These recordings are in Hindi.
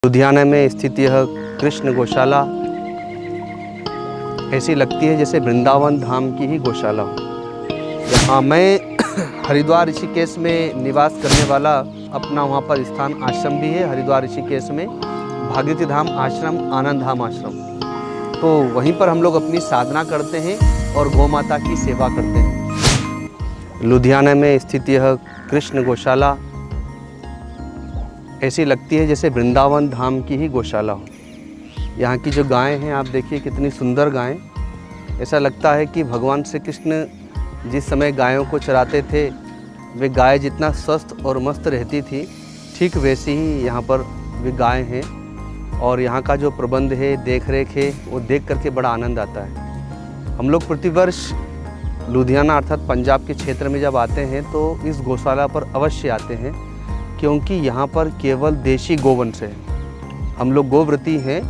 लुधियाना में स्थित यह कृष्ण गौशाला ऐसी लगती है जैसे वृंदावन धाम की ही गौशाला हो। यहाँ मैं हरिद्वार ऋषिकेश में निवास करने वाला अपना वहाँ पर स्थान आश्रम भी है। हरिद्वार ऋषिकेश में भागीरथी धाम आश्रम, आनंद धाम आश्रम, तो वहीं पर हम लोग अपनी साधना करते हैं और गौ माता की सेवा करते हैं। लुधियाना में स्थित यह कृष्ण गौशाला ऐसी लगती है जैसे वृंदावन धाम की ही गौशाला हो। यहाँ की जो गायें हैं आप देखिए कितनी सुंदर गायें। ऐसा लगता है कि भगवान श्री कृष्ण जिस समय गायों को चराते थे वे गाय जितना स्वस्थ और मस्त रहती थी, ठीक वैसी ही यहाँ पर वे गायें हैं। और यहाँ का जो प्रबंध है, देख रेख है, वो देख करके बड़ा आनंद आता है। हम लोग प्रतिवर्ष लुधियाना अर्थात पंजाब के क्षेत्र में जब आते हैं तो इस गौशाला पर अवश्य आते हैं, क्योंकि यहाँ पर केवल देशी गोवंश है। हम लोग गोव्रती हैं।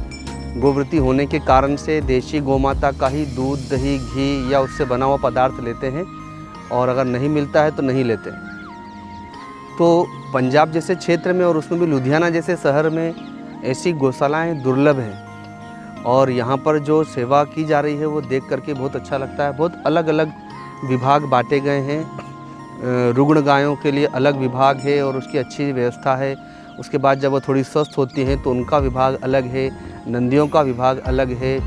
गोव्रती होने के कारण से देशी गौमाता का ही दूध, दही, घी या उससे बना हुआ पदार्थ लेते हैं, और अगर नहीं मिलता है तो नहीं लेते। तो पंजाब जैसे क्षेत्र में और उसमें भी लुधियाना जैसे शहर में ऐसी गौशालाएँ दुर्लभ हैं। और यहाँ पर जो सेवा की जा रही है वो देख करके बहुत अच्छा लगता है। बहुत अलग अलग विभाग बांटे गए हैं। रुग्ण गायों के लिए अलग विभाग है और उसकी अच्छी व्यवस्था है। उसके बाद जब वो थोड़ी स्वस्थ होती हैं तो उनका विभाग अलग है। नंदियों का विभाग अलग है।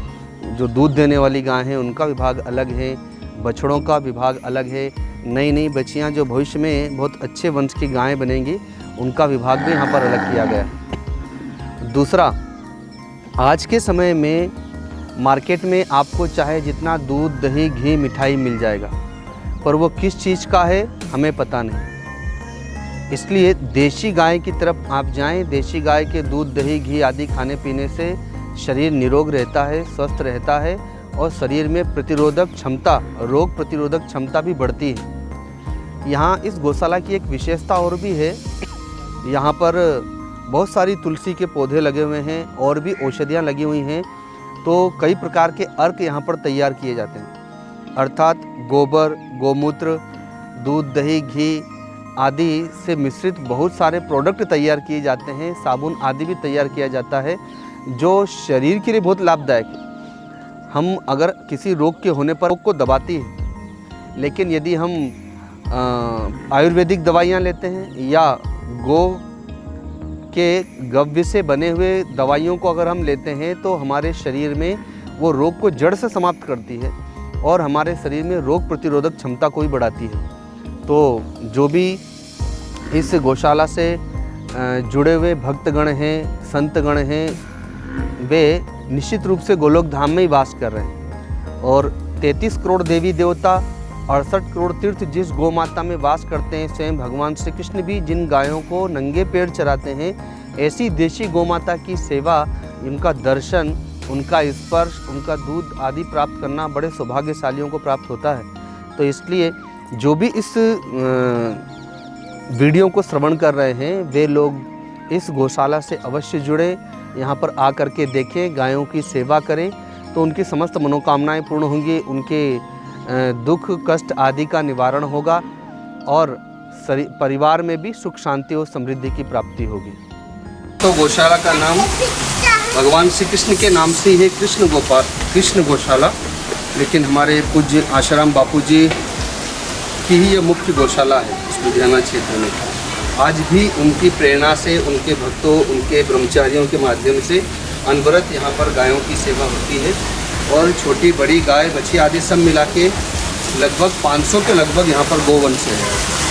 जो दूध देने वाली गाय हैं उनका विभाग अलग है। बछड़ों का विभाग अलग है। नई नई बच्चियां जो भविष्य में बहुत अच्छे वंश की गायें बनेंगी उनका विभाग भी यहाँ पर अलग किया गया है। दूसरा, आज के समय में मार्केट में आपको चाहे जितना दूध, दही, घी, मिठाई मिल जाएगा, पर वो किस चीज़ का है हमें पता नहीं। इसलिए देशी गाय की तरफ आप जाएं। देशी गाय के दूध, दही, घी आदि खाने पीने से शरीर निरोग रहता है, स्वस्थ रहता है और शरीर में प्रतिरोधक क्षमता, रोग प्रतिरोधक क्षमता भी बढ़ती है। यहाँ इस गौशाला की एक विशेषता और भी है। यहाँ पर बहुत सारी तुलसी के पौधे लगे हुए हैं और भी औषधियाँ लगी हुई हैं। तो कई प्रकार के अर्क यहाँ पर तैयार किए जाते हैं, अर्थात गोबर, गोमूत्र, दूध, दही, घी आदि से मिश्रित बहुत सारे प्रोडक्ट तैयार किए जाते हैं। साबुन आदि भी तैयार किया जाता है जो शरीर के लिए बहुत लाभदायक है। हम अगर किसी रोग के होने पर रोग को दबाती है, लेकिन यदि हम आयुर्वेदिक दवाइयाँ लेते हैं या गौ के गव्य से बने हुए दवाइयों को अगर हम लेते हैं तो हमारे शरीर में वो रोग को जड़ से समाप्त करती है और हमारे शरीर में रोग प्रतिरोधक क्षमता को भी बढ़ाती है। तो जो भी इस गौशाला से जुड़े हुए भक्तगण हैं, संतगण हैं, वे निश्चित रूप से गोलोक धाम में ही वास कर रहे हैं। और 33 करोड़ देवी देवता, 68 करोड़ तीर्थ जिस गौ माता में वास करते हैं, स्वयं भगवान श्री कृष्ण भी जिन गायों को नंगे पैर चराते हैं, ऐसी देशी गौ माता की सेवा, उनका दर्शन, उनका स्पर्श, उनका दूध आदि प्राप्त करना बड़े सौभाग्यशालियों को प्राप्त होता है। तो इसलिए जो भी इस वीडियो को श्रवण कर रहे हैं वे लोग इस गौशाला से अवश्य जुड़ें, यहाँ पर आकर के देखें, गायों की सेवा करें, तो उनकी समस्त मनोकामनाएं पूर्ण होंगी। उनके दुख कष्ट आदि का निवारण होगा और परिवार में भी सुख शांति और समृद्धि की प्राप्ति होगी। तो गौशाला का नाम भगवान श्री कृष्ण के नाम से ही है, कृष्ण गौशाला। लेकिन हमारे पूज्य आश्रम बापू जी की ही यह मुख्य गौशाला है इस लुधियाना क्षेत्र में। आज भी उनकी प्रेरणा से, उनके भक्तों, उनके ब्रह्मचारियों के माध्यम से अनवरत यहाँ पर गायों की सेवा होती है। और छोटी बड़ी गाय, बछी आदि सब मिला के लगभग 500 के लगभग यहाँ पर गोवंश है।